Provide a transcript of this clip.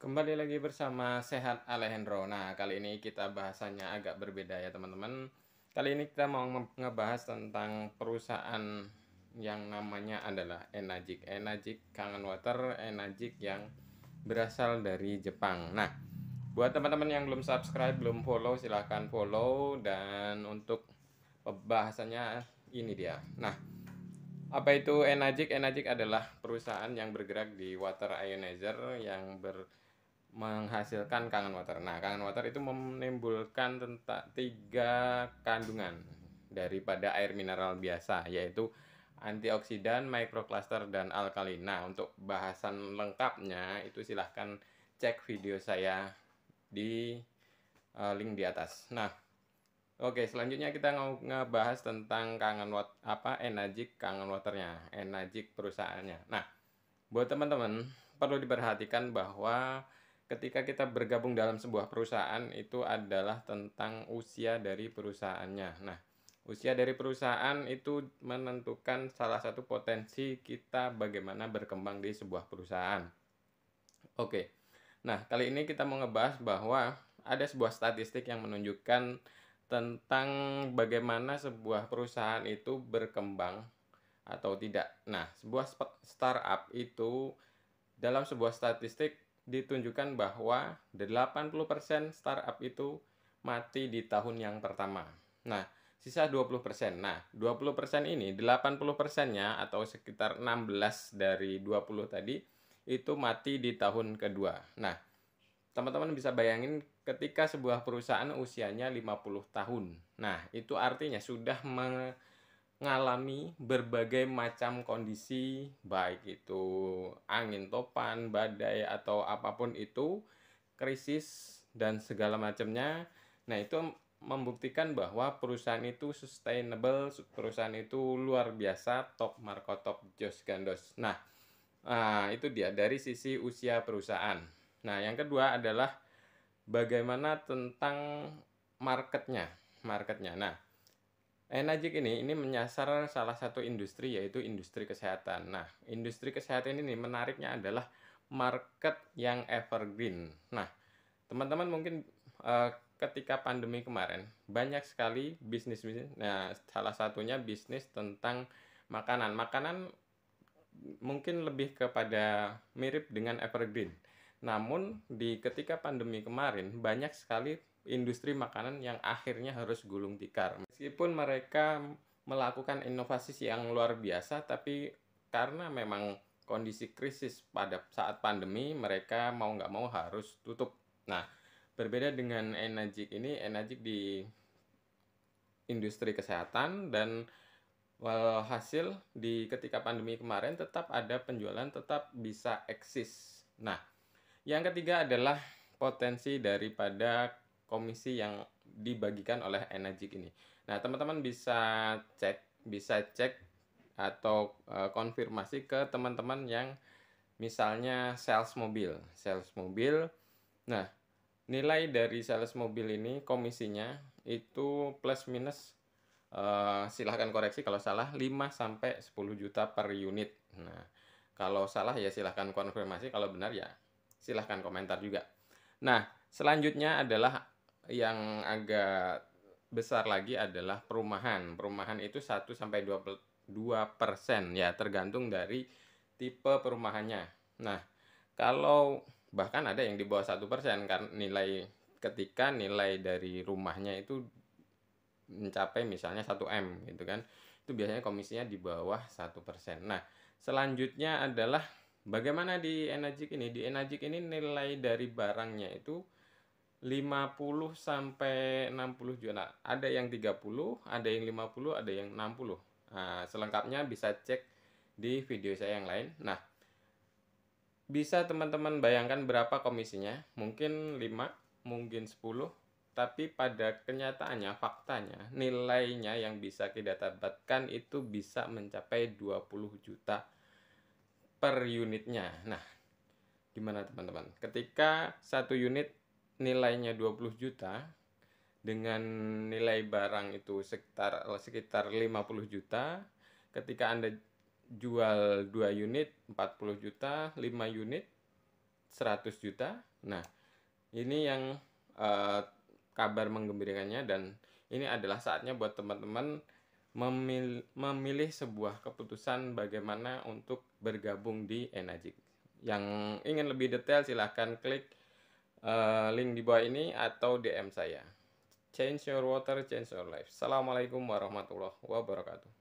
Kembali lagi bersama Sehat Alejandro. Nah, kali ini kita bahasannya agak berbeda ya teman-teman. Kali ini kita mau ngebahas tentang perusahaan yang namanya adalah Enagic. Enagic Kangen Water, Enagic yang berasal dari Jepang. Nah, buat teman-teman yang belum subscribe, belum follow, silahkan follow. Dan untuk pembahasannya ini dia. Nah, apa itu Enagic? Enagic adalah perusahaan yang bergerak di water ionizer yang menghasilkan kangen water. Nah, kangen water itu menimbulkan tiga kandungan daripada air mineral biasa, yaitu antioksidan, microcluster, dan alkalin. Nah, untuk bahasan lengkapnya itu silahkan cek video saya di link di atas. Nah, oke, selanjutnya kita mau ngebahas tentang Enagic kangen waternya, Enagic perusahaannya. Nah, buat teman-teman perlu diperhatikan bahwa ketika kita bergabung dalam sebuah perusahaan itu adalah tentang usia dari perusahaannya. Nah, usia dari perusahaan itu menentukan salah satu potensi kita bagaimana berkembang di sebuah perusahaan. Oke. Nah, kali ini kita mau ngebahas bahwa ada sebuah statistik yang menunjukkan tentang bagaimana sebuah perusahaan itu berkembang atau tidak. Nah, sebuah startup itu dalam sebuah statistik ditunjukkan bahwa 80% startup itu mati di tahun yang pertama. Nah, sisa 20%. Nah, 20% ini 80%-nya atau sekitar 16 dari 20 tadi itu mati di tahun kedua. Nah, teman-teman bisa bayangin ketika sebuah perusahaan usianya 50 tahun. Nah, itu artinya sudah mengalami berbagai macam kondisi, baik itu angin topan, badai, atau apapun itu, krisis, dan segala macamnya. Nah, itu membuktikan bahwa perusahaan itu sustainable, perusahaan itu luar biasa, top Marco, top Jos Gandos. Nah, itu dia dari sisi usia perusahaan. Nah, yang kedua adalah bagaimana tentang marketnya. Nah, Enagic ini menyasar salah satu industri, yaitu industri kesehatan. Nah, industri kesehatan ini menariknya adalah market yang evergreen. Nah, teman-teman mungkin ketika pandemi kemarin banyak sekali bisnis-bisnis. Nah, salah satunya bisnis tentang makanan. Makanan mungkin lebih kepada mirip dengan evergreen. Namun ketika pandemi kemarin banyak sekali industri makanan yang akhirnya harus gulung tikar. Meskipun mereka melakukan inovasi yang luar biasa, tapi karena memang kondisi krisis pada saat pandemi, mereka mau nggak mau harus tutup. Nah, berbeda dengan Enagic ini, Enagic di industri kesehatan dan walhasil ketika pandemi kemarin tetap ada penjualan, tetap bisa eksis. Nah, yang ketiga adalah potensi daripada komisi yang dibagikan oleh Enagic ini. Nah, teman-teman bisa cek atau konfirmasi ke teman-teman yang misalnya sales mobil. Nah, nilai dari sales mobil ini komisinya itu plus minus, silahkan koreksi kalau salah, 5 sampai 10 juta per unit. Nah, kalau salah ya silahkan konfirmasi, kalau benar ya silahkan komentar juga. Nah, selanjutnya adalah yang agak besar lagi adalah perumahan. Perumahan itu 1 sampai 2% ya, tergantung dari tipe perumahannya. Nah, kalau bahkan ada yang di bawah 1% karena ketika nilai dari rumahnya itu mencapai misalnya 1 M gitu kan, itu biasanya komisinya di bawah 1%. Nah, selanjutnya adalah bagaimana di Enagic ini. Di Enagic ini nilai dari barangnya itu 50 sampai 60 juta. Ada yang 30, ada yang 50, ada yang 60. Nah, selengkapnya bisa cek di video saya yang lain. Nah, bisa teman-teman bayangkan berapa komisinya? Mungkin 5, mungkin 10, tapi pada kenyataannya, faktanya, nilainya yang bisa kita dapatkan itu bisa mencapai 20 juta per unitnya. Nah, gimana teman-teman? Ketika satu unit nilainya 20 juta, dengan nilai barang itu sekitar 50 juta, ketika Anda jual 2 unit 40 juta, 5 unit 100 juta. Nah, ini yang kabar menggembirakannya, dan ini adalah saatnya buat teman-teman memilih sebuah keputusan bagaimana untuk bergabung di Enagic. Yang ingin lebih detail silahkan klik link di bawah ini atau DM saya. Change your water, change your life. Assalamualaikum warahmatullahi wabarakatuh.